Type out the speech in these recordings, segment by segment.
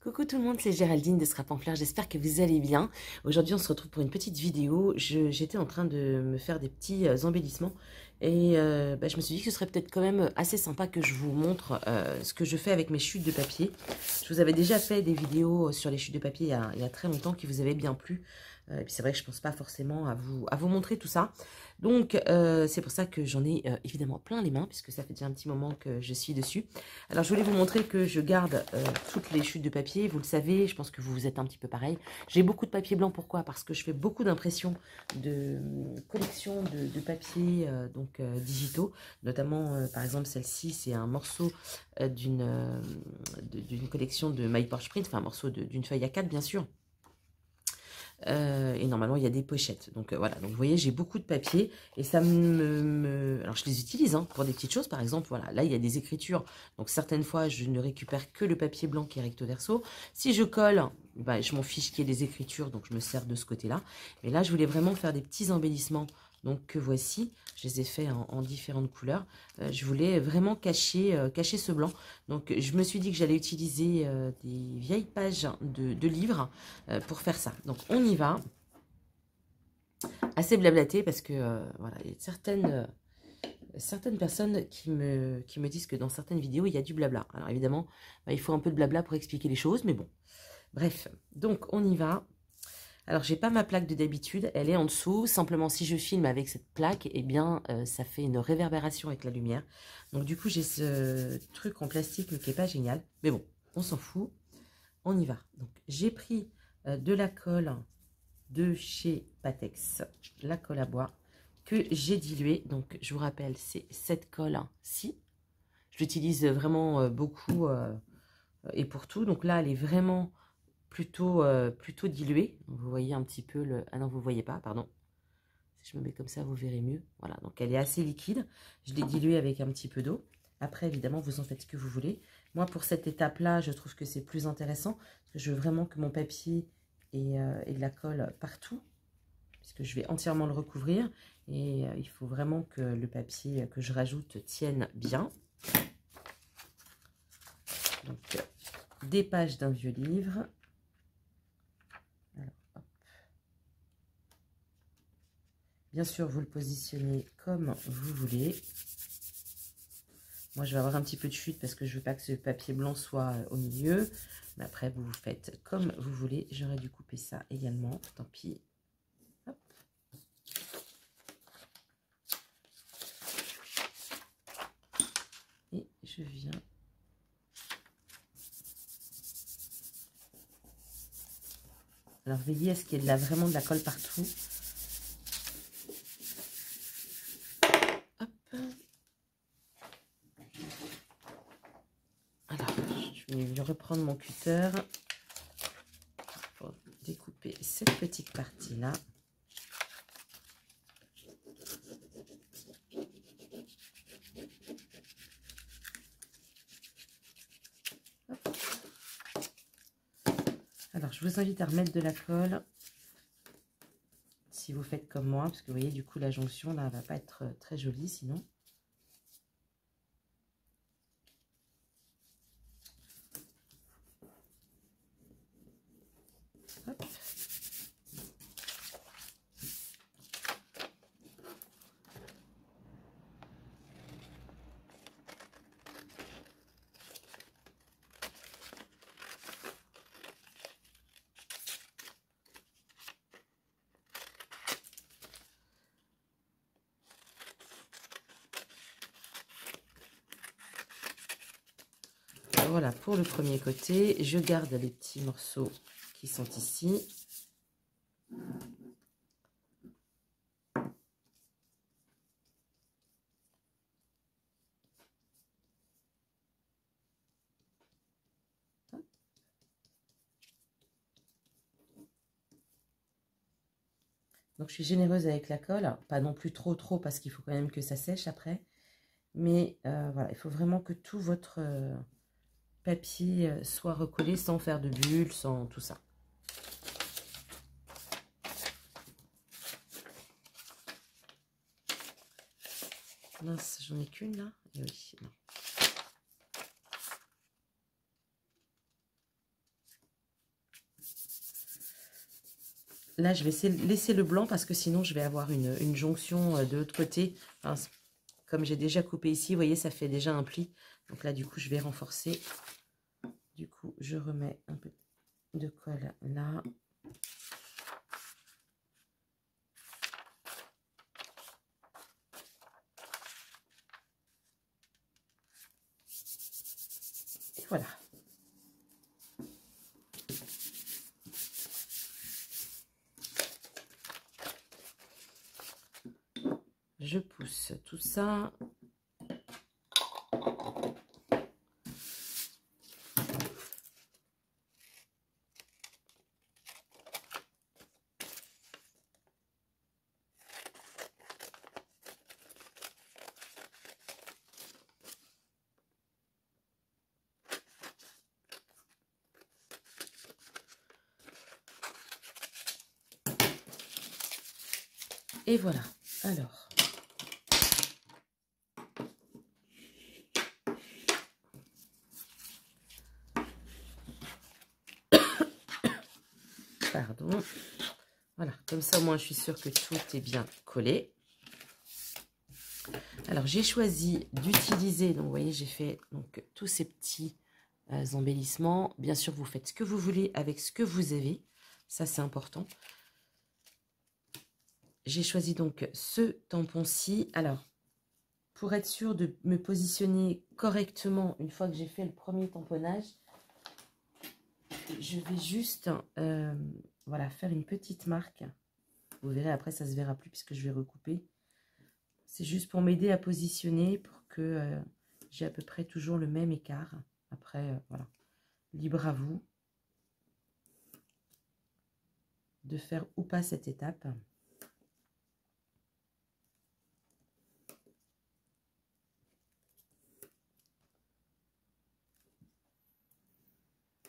Coucou tout le monde, c'est Géraldine de Scrap en Fleurs, j'espère que vous allez bien. Aujourd'hui on se retrouve pour une petite vidéo. J'étais en train de me faire des petits embellissements et je me suis dit que ce serait peut-être quand même assez sympa que je vous montre ce que je fais avec mes chutes de papier. Je vous avais déjà fait des vidéos sur les chutes de papier il y a très longtemps qui vous avaient bien plu. Et puis c'est vrai que je ne pense pas forcément à vous montrer tout ça. Donc c'est pour ça que j'en ai évidemment plein les mains, puisque ça fait déjà un petit moment que je suis dessus. Alors je voulais vous montrer que je garde toutes les chutes de papier, vous le savez, je pense que vous êtes un petit peu pareil. J'ai beaucoup de papier blanc, pourquoi? Parce que je fais beaucoup d'impressions de collection de papiers digitaux, notamment par exemple celle-ci, c'est un morceau d'une collection de My Porch Print, enfin un morceau d'une feuille A4 bien sûr. Et normalement il y a des pochettes, donc voilà, donc vous voyez j'ai beaucoup de papier et ça alors je les utilise pour des petites choses, par exemple voilà, là il y a des écritures, donc certaines fois je ne récupère que le papier blanc qui est recto verso. Si je colle, je m'en fiche qu'il y ait des écritures, donc je me sers de ce côté là, mais là je voulais vraiment faire des petits embellissements, donc que voici, je les ai faits en différentes couleurs. Je voulais vraiment cacher ce blanc, donc je me suis dit que j'allais utiliser des vieilles pages de livres pour faire ça. Donc on y va, assez blablaté parce que voilà, il y a certaines personnes qui me disent que dans certaines vidéos il y a du blabla. Alors évidemment il faut un peu de blabla pour expliquer les choses, mais bon, bref, donc on y va. Alors j'ai pas ma plaque de d'habitude, elle est en dessous, simplement si je filme avec cette plaque, eh bien ça fait une réverbération avec la lumière, donc du coup j'ai ce truc en plastique qui est pas génial, mais bon, on s'en fout, on y va. Donc j'ai pris de la colle de chez Patex, la colle à bois que j'ai diluée. Donc je vous rappelle, c'est cette colle-ci. Je l'utilise vraiment beaucoup et pour tout. Donc là, elle est vraiment plutôt diluée. Vous voyez un petit peu le... Ah non, vous ne voyez pas, pardon. Si je me mets comme ça, vous verrez mieux. Voilà, donc elle est assez liquide. Je l'ai diluée avec un petit peu d'eau. Après, évidemment, vous en faites ce que vous voulez. Moi, pour cette étape-là, je trouve que c'est plus intéressant. Parce que je veux vraiment que mon papier ait de la colle partout, puisque je vais entièrement le recouvrir. Et il faut vraiment que le papier que je rajoute tienne bien. Donc, des pages d'un vieux livre. Alors, hop. Bien sûr, vous le positionnez comme vous voulez. Moi, je vais avoir un petit peu de chute parce que je ne veux pas que ce papier blanc soit au milieu. Mais après, vous faites comme vous voulez. J'aurais dû couper ça également. Tant pis. Hop. Et je viens. Alors, veillez à ce qu'il y ait vraiment de la colle partout. Hop. Alors, je vais reprendre mon cutter pour découper cette petite partie-là. Alors, je vous invite à remettre de la colle, si vous faites comme moi, parce que vous voyez, du coup, la jonction, là, va pas être très jolie, sinon. Hop. Voilà pour le premier côté. Je garde les petits morceaux qui sont ici. Donc je suis généreuse avec la colle, pas non plus trop parce qu'il faut quand même que ça sèche après. Mais voilà, il faut vraiment que tout votre papier soit recollé sans faire de bulles, sans tout ça. Mince, j'en ai qu'une là. Et oui, non. Là, je vais laisser le blanc parce que sinon, je vais avoir une jonction de l'autre côté. Enfin, comme j'ai déjà coupé ici, vous voyez, ça fait déjà un pli. Donc là, du coup, je vais renforcer. Du coup, je remets un peu de colle là. Et voilà. Je pousse tout ça. Et voilà. Alors. Pardon. Voilà, comme ça au moins je suis sûre que tout est bien collé. Alors j'ai choisi d'utiliser, donc vous voyez j'ai fait donc tous ces petits embellissements. Bien sûr vous faites ce que vous voulez avec ce que vous avez, ça c'est important. J'ai choisi donc ce tampon-ci. Alors pour être sûr de me positionner correctement une fois que j'ai fait le premier tamponnage, je vais juste voilà, faire une petite marque. Vous verrez après ça se verra plus puisque je vais recouper. C'est juste pour m'aider à positionner pour que j'ai à peu près toujours le même écart. Après, voilà, libre à vous de faire ou pas cette étape.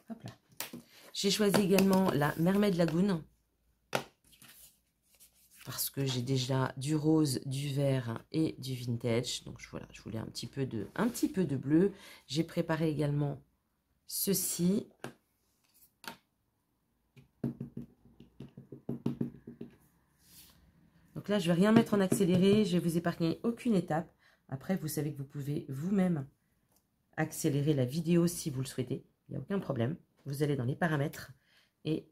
Hop là. J'ai choisi également la Mermaid Lagoon parce que j'ai déjà du rose, du vert et du vintage. Donc voilà, je voulais un petit peu de bleu. J'ai préparé également ceci. Donc là, je ne vais rien mettre en accéléré. Je vais vous épargner aucune étape. Après, vous savez que vous pouvez vous-même accélérer la vidéo si vous le souhaitez. Il n'y a aucun problème. Vous allez dans les paramètres et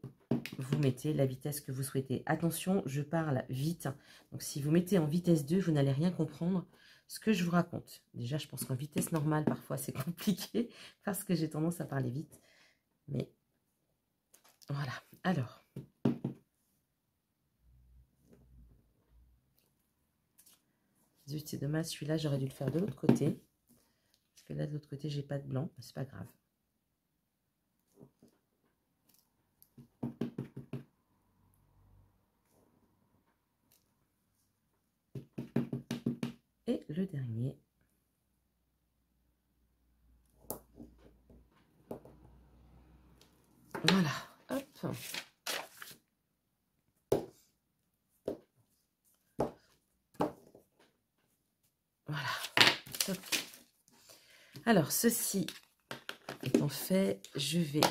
vous mettez la vitesse que vous souhaitez. Attention, je parle vite. Donc, si vous mettez en vitesse 2, vous n'allez rien comprendre ce que je vous raconte. Déjà, je pense qu'en vitesse normale, parfois, c'est compliqué parce que j'ai tendance à parler vite. Mais voilà. Alors. Zut, c'est dommage. Celui-là, j'aurais dû le faire de l'autre côté. Parce que là, de l'autre côté, j'ai pas de blanc. C'est pas grave. Et le dernier. Voilà. Hop. Voilà. Top. Alors, ceci étant fait, je vais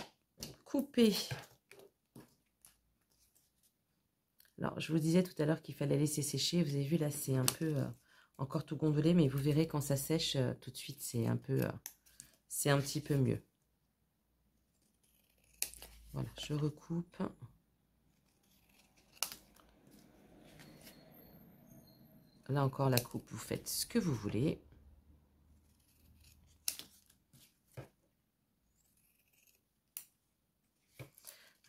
couper. Alors, je vous disais tout à l'heure qu'il fallait laisser sécher. Vous avez vu, là, c'est un peu encore tout gondolé, mais vous verrez quand ça sèche, tout de suite, c'est un petit peu mieux. Voilà, je recoupe. Là encore, la coupe, vous faites ce que vous voulez.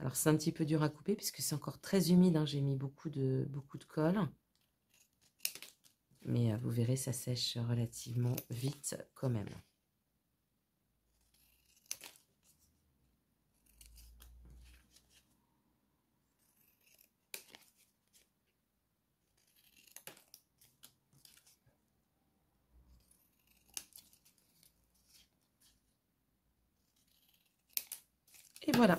Alors, c'est un petit peu dur à couper puisque c'est encore très humide. Hein. J'ai mis beaucoup de colle. Mais vous verrez, ça sèche relativement vite quand même. Et voilà.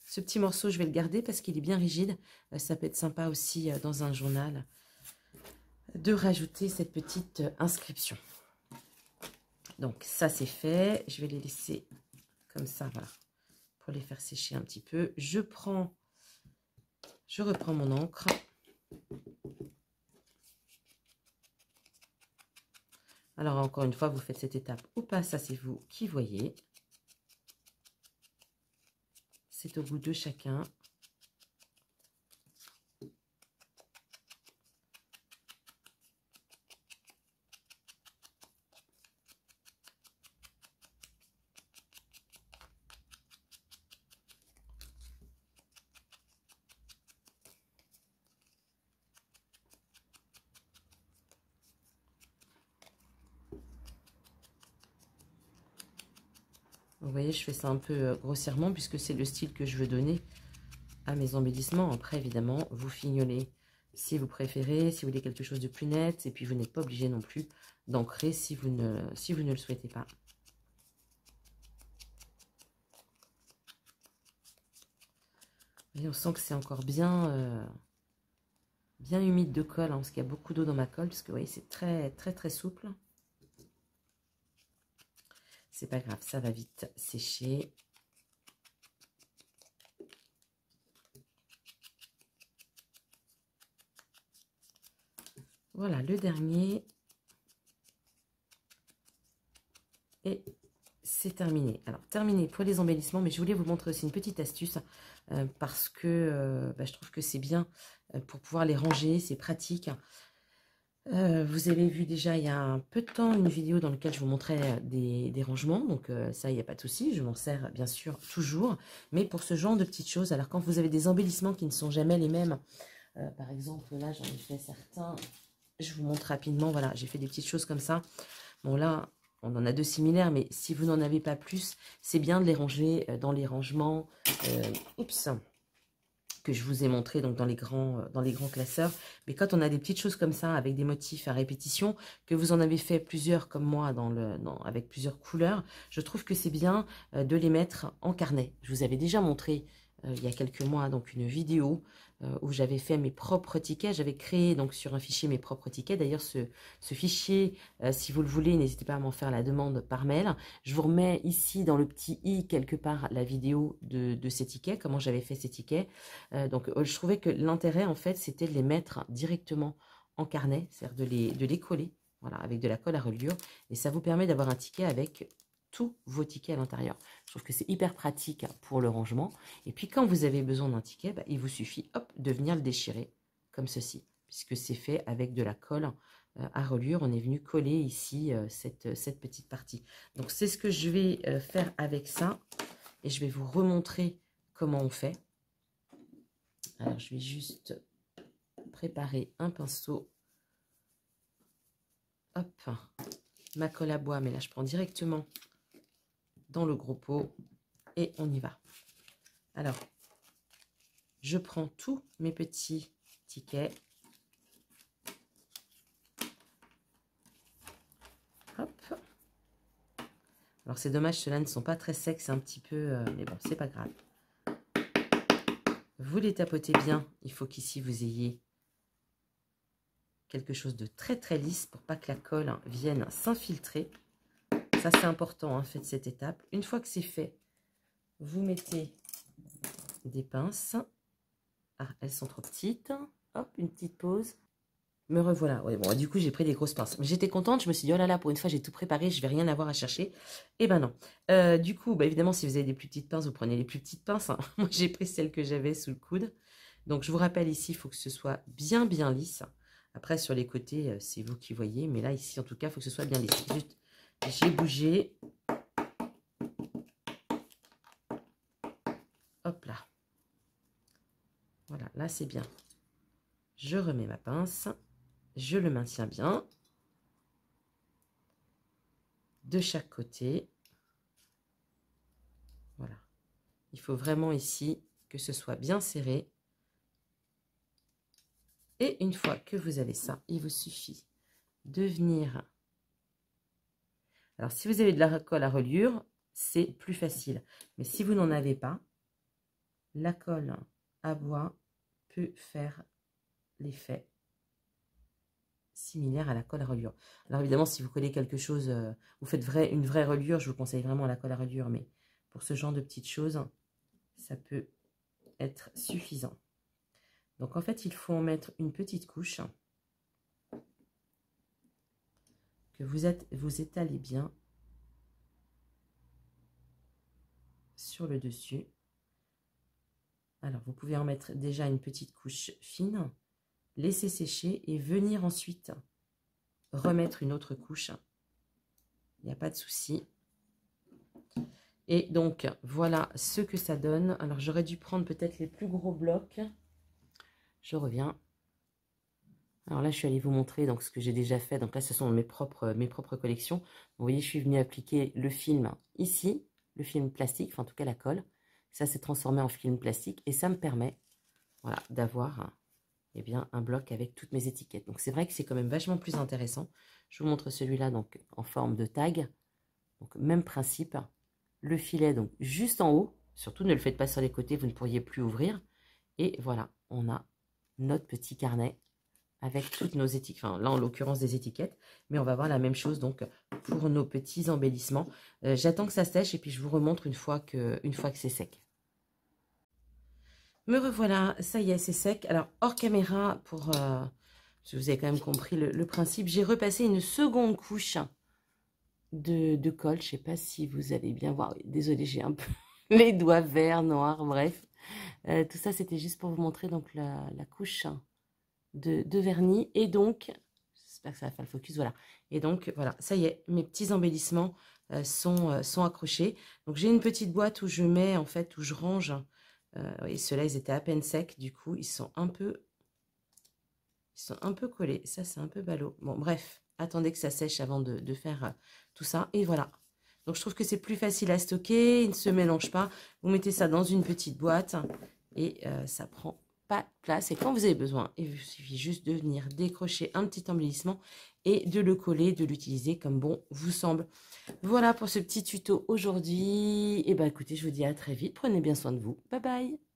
Ce petit morceau, je vais le garder parce qu'il est bien rigide. Ça peut être sympa aussi dans un journal de rajouter cette petite inscription. Donc ça c'est fait. Je vais les laisser comme ça, voilà, pour les faire sécher un petit peu. Je prends Je reprends mon encre. Alors, encore une fois, vous faites cette étape ou pas, ça c'est vous qui voyez. C'est au goût de chacun. Vous voyez, je fais ça un peu grossièrement puisque c'est le style que je veux donner à mes embellissements. Après, évidemment, vous fignolez si vous préférez, si vous voulez quelque chose de plus net. Et puis, vous n'êtes pas obligé non plus d'ancrer si vous ne le souhaitez pas. Et on sent que c'est encore bien, bien humide de colle, hein, parce qu'il y a beaucoup d'eau dans ma colle, parce que vous voyez, c'est très, très, très souple. C'est pas grave, ça va vite sécher. Voilà, le dernier. Et c'est terminé. Alors, terminé pour les embellissements, mais je voulais vous montrer aussi une petite astuce, parce que je trouve que c'est bien pour pouvoir les ranger, c'est pratique. Vous avez vu déjà il y a un peu de temps une vidéo dans laquelle je vous montrais des rangements, donc ça il n'y a pas de souci, je m'en sers bien sûr toujours, mais pour ce genre de petites choses, alors quand vous avez des embellissements qui ne sont jamais les mêmes, par exemple là j'en ai fait certains, je vous montre rapidement, voilà, j'ai fait des petites choses comme ça, bon là on en a deux similaires, mais si vous n'en avez pas plus, c'est bien de les ranger dans les rangements, oups, que je vous ai montré donc dans les grands classeurs. Mais quand on a des petites choses comme ça, avec des motifs à répétition, que vous en avez fait plusieurs comme moi avec plusieurs couleurs, je trouve que c'est bien de les mettre en carnet. Je vous avais déjà montré il y a quelques mois donc une vidéo où j'avais fait mes propres tickets. J'avais créé donc sur un fichier mes propres tickets. D'ailleurs, ce fichier, si vous le voulez, n'hésitez pas à m'en faire la demande par mail. Je vous remets ici dans le petit i quelque part la vidéo de ces tickets, comment j'avais fait ces tickets. Donc, je trouvais que l'intérêt, en fait, c'était de les mettre directement en carnet, c'est-à-dire de les coller, voilà, avec de la colle à reliure. Et ça vous permet d'avoir un ticket avec tous vos tickets à l'intérieur. Je trouve que c'est hyper pratique pour le rangement. Et puis, quand vous avez besoin d'un ticket, il vous suffit, hop, de venir le déchirer, comme ceci, puisque c'est fait avec de la colle à reliure. On est venu coller ici cette petite partie. Donc, c'est ce que je vais faire avec ça. Et je vais vous remontrer comment on fait. Alors, je vais juste préparer un pinceau. Hop, ma colle à bois, mais là, je prends directement dans le gros pot et on y va. Alors, je prends tous mes petits tickets. Hop. Alors, c'est dommage, ceux-là ne sont pas très secs, c'est un petit peu... mais bon, c'est pas grave. Vous les tapotez bien. Il faut qu'ici, vous ayez quelque chose de très très lisse pour pas que la colle vienne s'infiltrer. Ça, c'est important, hein, faites cette étape. Une fois que c'est fait, vous mettez des pinces. Ah, elles sont trop petites. Hop, une petite pause. Me revoilà. Ouais, bon, du coup, j'ai pris des grosses pinces. Mais j'étais contente. Je me suis dit, oh là là, pour une fois, j'ai tout préparé. Je vais rien avoir à chercher. Eh ben non. Du coup, évidemment, si vous avez des plus petites pinces, vous prenez les plus petites pinces. Hein. Moi, j'ai pris celles que j'avais sous le coude. Donc, je vous rappelle ici, il faut que ce soit bien, bien lisse. Après, sur les côtés, c'est vous qui voyez. Mais là, ici, en tout cas, il faut que ce soit bien lisse. Juste, j'ai bougé. Hop là. Voilà, là, c'est bien. Je remets ma pince. Je le maintiens bien. De chaque côté. Voilà. Il faut vraiment ici que ce soit bien serré. Et une fois que vous avez ça, il vous suffit de venir... Alors, si vous avez de la colle à reliure, c'est plus facile. Mais si vous n'en avez pas, la colle à bois peut faire l'effet similaire à la colle à reliure. Alors, évidemment, si vous collez quelque chose, vous faites une vraie reliure, je vous conseille vraiment la colle à reliure. Mais pour ce genre de petites choses, ça peut être suffisant. Donc en fait, il faut en mettre une petite couche que vous étalez bien sur le dessus. Alors, vous pouvez en mettre déjà une petite couche fine, laisser sécher et venir ensuite remettre une autre couche. Il n'y a pas de souci. Et donc, voilà ce que ça donne. Alors, j'aurais dû prendre peut-être les plus gros blocs. Je reviens. Alors là, je suis allée vous montrer donc, ce que j'ai déjà fait. Donc là, ce sont mes propres collections. Vous voyez, je suis venue appliquer le film ici, le film plastique, enfin en tout cas la colle. Ça s'est transformé en film plastique et ça me permet, voilà, d'avoir eh bien, un bloc avec toutes mes étiquettes. Donc c'est vrai que c'est quand même vachement plus intéressant. Je vous montre celui-là donc en forme de tag. Donc même principe. Le filet donc juste en haut. Surtout ne le faites pas sur les côtés, vous ne pourriez plus ouvrir. Et voilà, on a notre petit carnet avec toutes nos étiquettes, enfin là en l'occurrence des étiquettes, mais on va voir la même chose donc pour nos petits embellissements. J'attends que ça sèche et puis je vous remontre une fois que c'est sec. Me revoilà, ça y est, c'est sec. Alors hors caméra, pour si vous avez quand même compris le principe, j'ai repassé une seconde couche de colle. Je sais pas si vous allez bien voir. Désolée, j'ai un peu les doigts verts, noirs, bref. Tout ça, c'était juste pour vous montrer donc la couche de vernis. Et donc, j'espère que ça va faire le focus, voilà. Et donc, voilà, ça y est, mes petits embellissements sont accrochés. Donc, j'ai une petite boîte où je mets, en fait, où je range. Et ceux-là, ils étaient à peine secs, du coup, ils sont un peu collés. Ça, c'est un peu ballot. Bon, bref, attendez que ça sèche avant de faire tout ça. Et voilà. Donc, je trouve que c'est plus facile à stocker. Il ne se mélange pas. Vous mettez ça dans une petite boîte et ça prend pas de place. Et quand vous avez besoin, il vous suffit juste de venir décrocher un petit embellissement et de le coller, de l'utiliser comme bon vous semble. Voilà pour ce petit tuto aujourd'hui. Et bah écoutez, je vous dis à très vite. Prenez bien soin de vous. Bye bye.